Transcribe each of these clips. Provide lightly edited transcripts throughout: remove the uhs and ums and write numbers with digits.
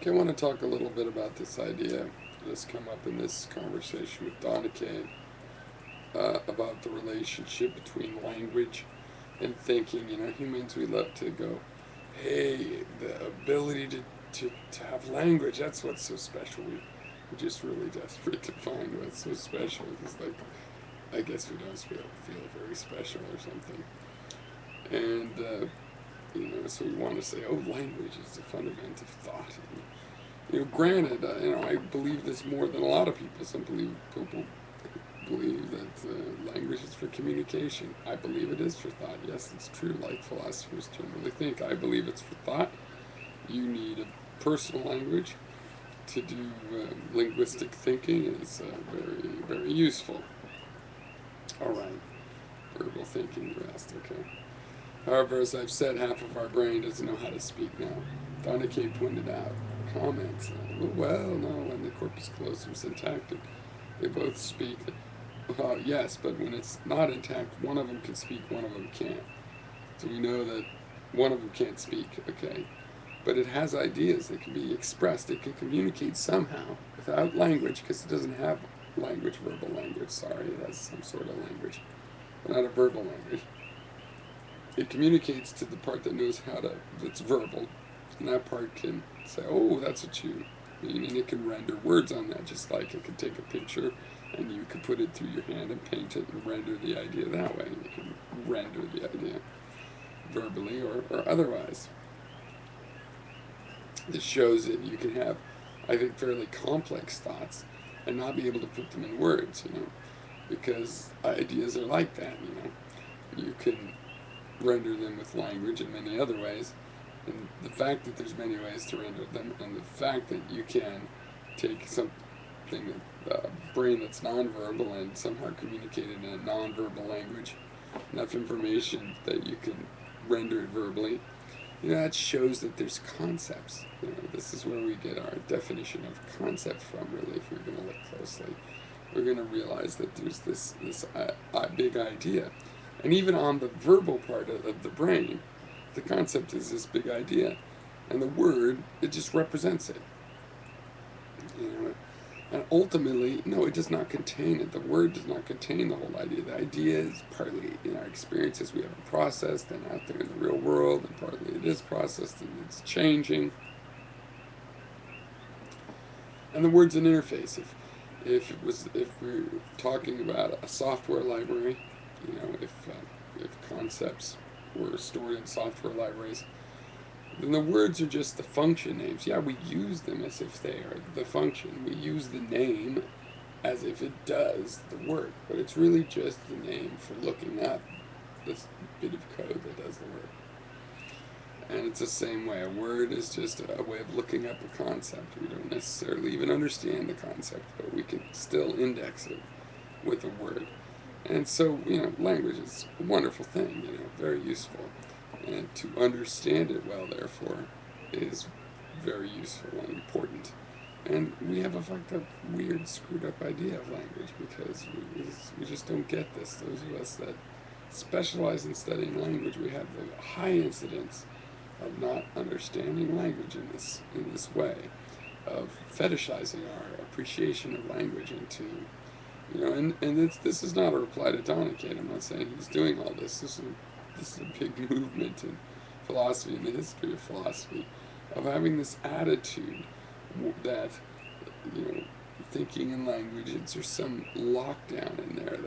Okay, I want to talk a little bit about this idea that's come up in this conversation with Donna Kane about the relationship between language and thinking. You know, humans, we love to go, hey, the ability to have language, that's what's so special. We're just really desperate to find what's so special. It's like, I guess we don't feel very special or something. And, so we want to say, oh, language is the fundament of thought. And, granted, I believe this more than a lot of people. Some people believe that language is for communication. I believe it is for thought. Yes, it's true, like philosophers generally think. I believe it's for thought. You need a personal language to do linguistic thinking. Is very, very useful. All right, verbal thinking, you asked, okay. However, as I've said, half of our brain doesn't know how to speak now. Donna Kay pointed out, comments, well, no, when the corpus callosum is intact, they both speak. Yes, but when it's not intact, one of them can speak, one of them can't. So we know that one of them can't speak, okay? But it has ideas that can be expressed. It can communicate somehow without language, because it doesn't have language, verbal language. Sorry, it has some sort of language, but not a verbal language. It communicates to the part that knows that's verbal, and that part can say, oh, that's what you mean, and it can render words on that, just like it could take a picture and you could put it through your hand and paint it and render the idea that way. You can render the idea verbally or otherwise. This shows that you can have, I think, fairly complex thoughts and not be able to put them in words, because ideas are like that, You can render them with language in many other ways, and the fact that there's many ways to render them, and the fact that you can take something, brain that's nonverbal and somehow communicate it in a nonverbal language, enough information that you can render it verbally, that shows that there's concepts. This is where we get our definition of concept from, really, if we're going to look closely. We're going to realize that there's this big idea. And even on the verbal part of the brain, the concept is this big idea. And the word, it just represents it. And ultimately, no, it does not contain it. The word does not contain the whole idea. The idea is partly in our experiences we haven't processed and out there in the real world, and partly it is processed and it's changing. And the word's an interface. If we're talking about a software library, if concepts were stored in software libraries, then the words are just the function names. Yeah, we use them as if they are the function. We use the name as if it does the work, but it's really just the name for looking up this bit of code that does the work. And it's the same way. A word is just a way of looking up a concept. We don't necessarily even understand the concept, but we can still index it with a word. And so, language is a wonderful thing, very useful. And to understand it well, therefore, is very useful and important. And we have a fucked up, weird, screwed up idea of language because we just don't get this. Those of us that specialize in studying language, we have the high incidence of not understanding language in this way, of fetishizing our appreciation of language into, and this is not a reply to Donna Kate. I'm not saying he's doing all this. This is a big movement in philosophy, in the history of philosophy, of having this attitude that, thinking in language, there's some lockdown in there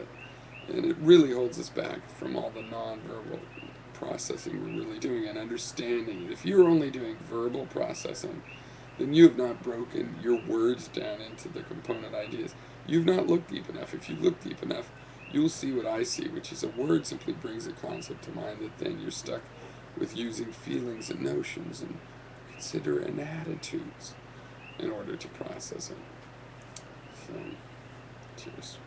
and it really holds us back from all the nonverbal processing we're really doing and understanding it. If you're only doing verbal processing, then you have not broken your words down into the component ideas. You've not looked deep enough. If you look deep enough, you'll see what I see, which is a word simply brings a concept to mind that then you're stuck with using feelings and notions and considering attitudes in order to process it. So, cheers.